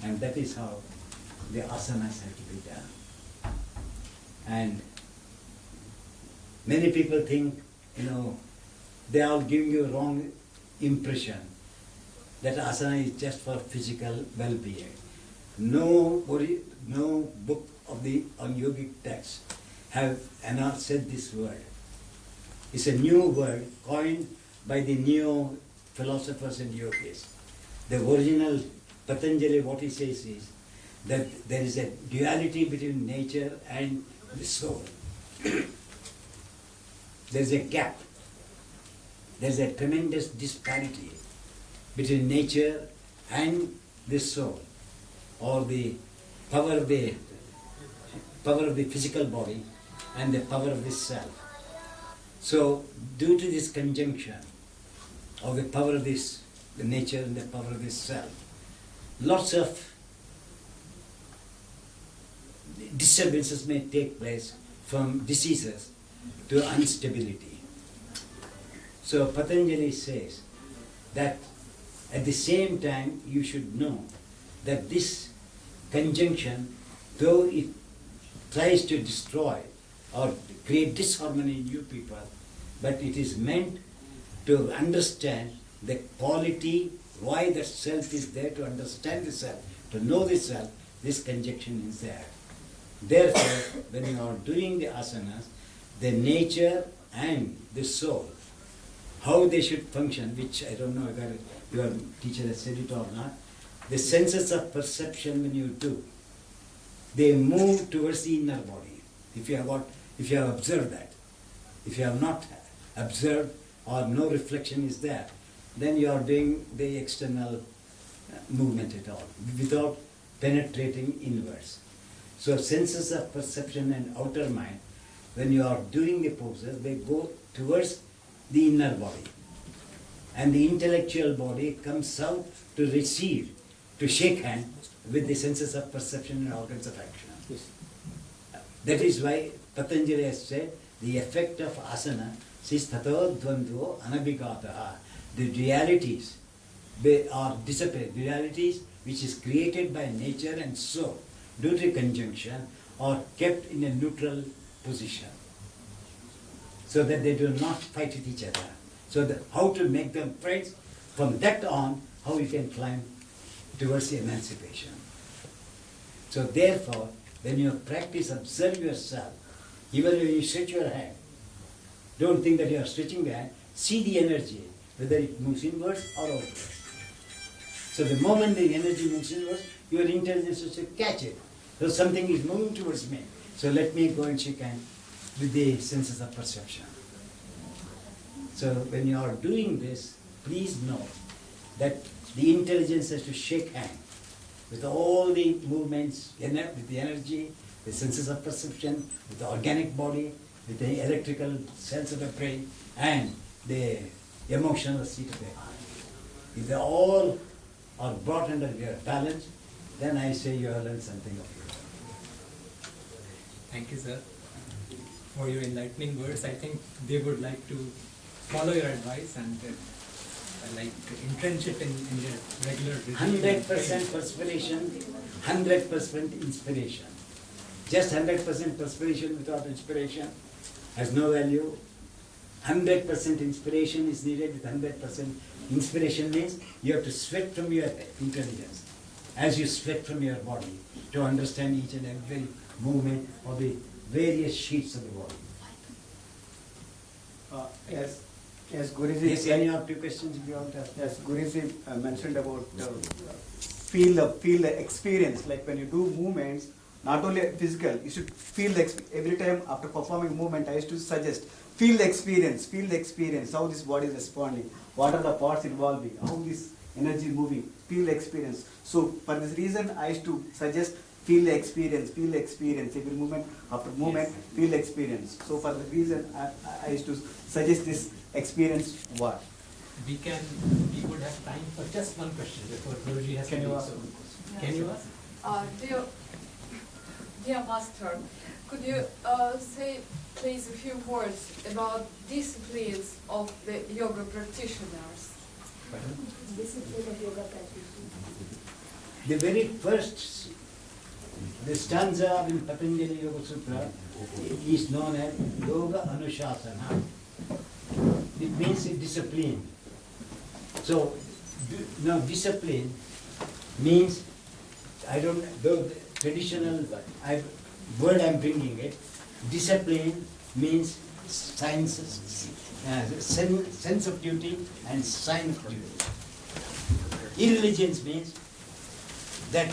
And that is how the asanas have to be done. And many people think, they are giving you a wrong impression that asana is just for physical well-being. No book of the yogic text have not said this word. It's a new word coined by the neo philosophers and yogis. The original Patanjali, what he says is that there is a duality between nature and the soul. There is a gap. There is a tremendous disparity between nature and the soul, or the power of the physical body and the power of the self. So, due to this conjunction of the power of the nature and the power of the self, lots of disturbances may take place, from diseases to instability. So Patanjali says that at the same time you should know that this conjunction, though it tries to destroy or create disharmony in you people, but it is meant to understand the quality, why the self is there, to understand the self, to know the self. This conjunction is there. Therefore, when you are doing the asanas, the nature and the soul, how they should function, which I don't know whether your teacher has said it or not, the senses of perception when you do, they move towards the inner body. If you have observed that. If you have not observed or no reflection is there, then you are doing the external movement at all, without penetrating inwards. So senses of perception and outer mind, when you are doing the poses, they go towards the inner body. And the intellectual body comes out to receive, to shake hands with the senses of perception and organs of action. Yes. That is why Patanjali has said the effect of asana is tato dvandvo anabhigataha. The realities, they are disappeared. The realities which is created by nature and soul due to conjunction are kept in a neutral position, so that they do not fight with each other. So how to make them friends, from that on, how you can climb towards the emancipation. So therefore, when you practice, observe yourself, even when you stretch your hand, don't think that you are stretching the hand, see the energy, whether it moves inwards or outwards. So the moment the energy moves inwards, your intelligence is to catch it. So something is moving towards me. So let me go and shake hands with the senses of perception. So when you are doing this, please know that the intelligence has to shake hands with all the movements, with the energy, the senses of perception, with the organic body, with the electrical cells of the brain, and the emotional seat of the heart. If they all are brought under your balance, then I say you have learned something of yours. Thank you, sir, for your enlightening words. I think they would like to follow your advice and entrench it in their regular routine. 100% perspiration, 100% inspiration. Just 100% perspiration without inspiration has no value. 100% inspiration is needed with 100%. Inspiration means you have to sweat from your intelligence, as you sweat from your body, to understand each and every movement of the various sheets of the body. Yes, Guruji. Yes, any of two questions if you want to ask. Yes, Guruji mentioned about feel the experience. Like when you do movements, not only physical, you should feel the every time after performing movement. I used to suggest feel the experience, how this body is responding, what are the parts involving, how this energy is moving, feel the experience. So for this reason, I used to suggest feel the experience, every movement after movement, Yes. feel the experience. So for the reason, I used to suggest this experience word. We would have time for just one question before Guruji has to Can you leave. ask? So, can you ask? Dear Master, could you say please a few words about disciplines of the yoga practitioners? Discipline of yoga practitioners. the very first, the stanza in Patanjali Yoga Sutra is known as Yoga Anushasana. It means discipline. So, now discipline means, I don't, the traditional word I'm bringing it, discipline means science, sense of duty and sign of duty. Irreligions means that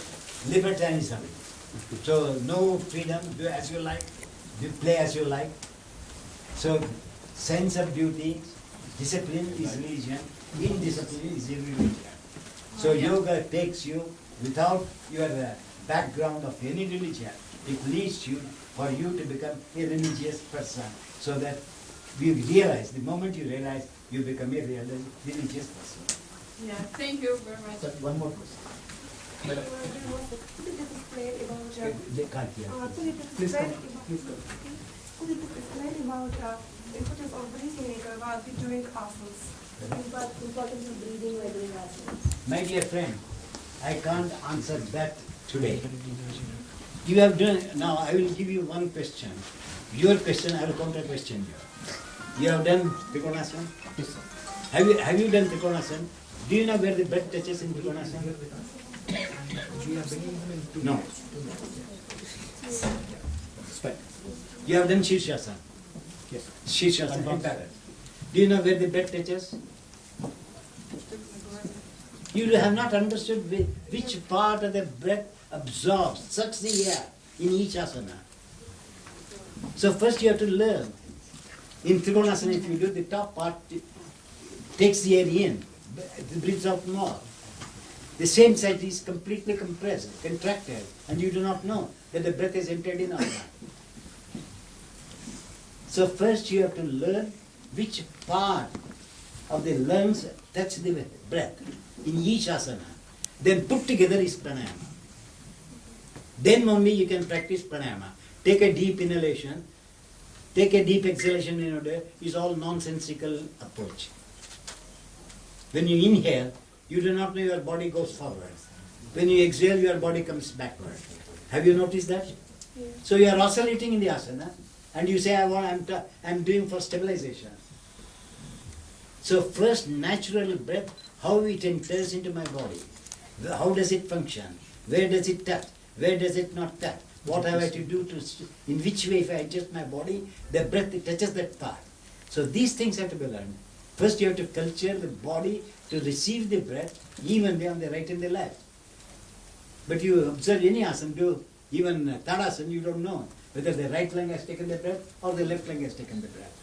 libertinism. So no freedom, do as you like, do play as you like. So sense of duty, discipline is religion, indiscipline is irreligion. So yoga takes you without your background of any religion. It leads you for you to become a religious person, so that you realize, the moment you realize, you become a religious person. Yeah, thank you very much. Sir, one more question. Could you just explain about They can't hear. could you just Please explain come. Please come. could you just explain about the importance of breathing while doing asanas? Importance of breathing while doing asanas. My dear friend, I can't answer that today. You have done, now I will give you one question. Your question, I will counter question you. You have done Trikonasana? Yes, sir. Have you done Trikonasana? Do you know where the breath touches in Trikonasana? No. Spine. You have done Shirshasana? Yes. Shirshasana in parallel. Do you know where the breath touches? You have not understood which part of the breath absorbs, sucks the air in each asana. So first you have to learn. In Trikonasana, if you do, the top part takes the air in, breathes out more. The same side is completely compressed, contracted, and you do not know that the breath is entered in or not. So first you have to learn which part of the lungs touch the breath in each asana. Then put together is pranayama. Then only you can practice pranayama. Take a deep inhalation, take a deep exhalation in order, is all nonsensical approach. When you inhale, you do not know your body goes forward. When you exhale, your body comes backward. Have you noticed that? Yeah. So you are oscillating in the asana, and you say, I'm doing for stabilization. So first, natural breath, how it enters into my body. How does it function? Where does it touch? Where does it not touch? What have I to do to, in which way if I adjust my body, the breath it touches that part. So these things have to be learned. First you have to culture the body to receive the breath evenly on the right and the left. But you observe any asana, do even Tadasana, you don't know whether the right lung has taken the breath or the left lung has taken the breath.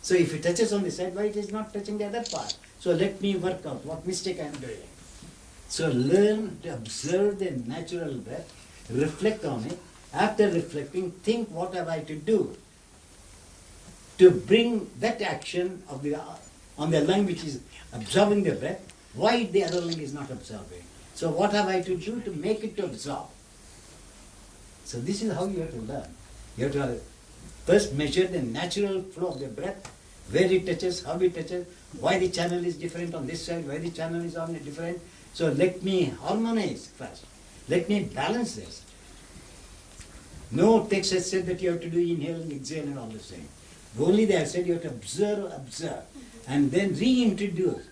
So if it touches on the side, why it is not touching the other part? So let me work out what mistake I am doing. So learn to observe the natural breath, reflect on it. After reflecting, think what have I to do to bring that action of the on the lung which is absorbing the breath, why the other lung is not absorbing. So what have I to do to make it to absorb? So this is how you have to learn. You have to first measure the natural flow of the breath, where it touches, how it touches, why the channel is different on this side, why the channel is on a different. So let me harmonize first. Let me balance this. No text has said that you have to do inhale and exhale and all the same. Only they have said you have to observe, and then reintroduce.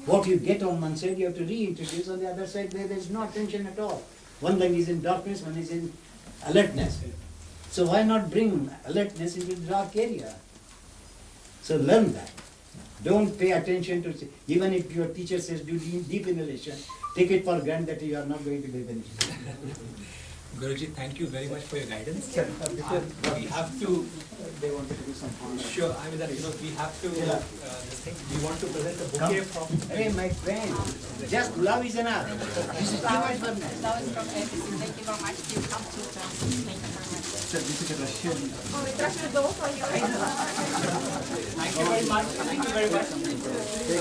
What you get on one side, you have to reintroduce on the other side where there is no attention at all. One leg is in darkness, one is in alertness. So why not bring alertness into the dark area? So learn that. Don't pay attention to, even if your teacher says do deep inhalation, take it for granted that you are not going to be beneficial. Guruji, thank you very much for your guidance. Sir, We have to, they wanted to do some honor. sure, I mean that, we have to, this thing, we want to present a bouquet from. Hey, my friend, just love is enough. This is too much for me. Flowers from everything. Thank you very much. You come to terms. Thank you very much. Sir, this is a Russian. Oh, we touch the door for you. Thank you very much. Thank you very much.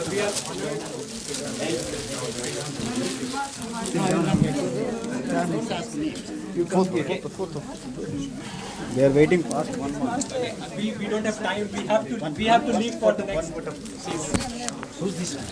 We are honored. You come here. They are waiting past 1 month. We don't have time. We have to leave for the next. Who's this one?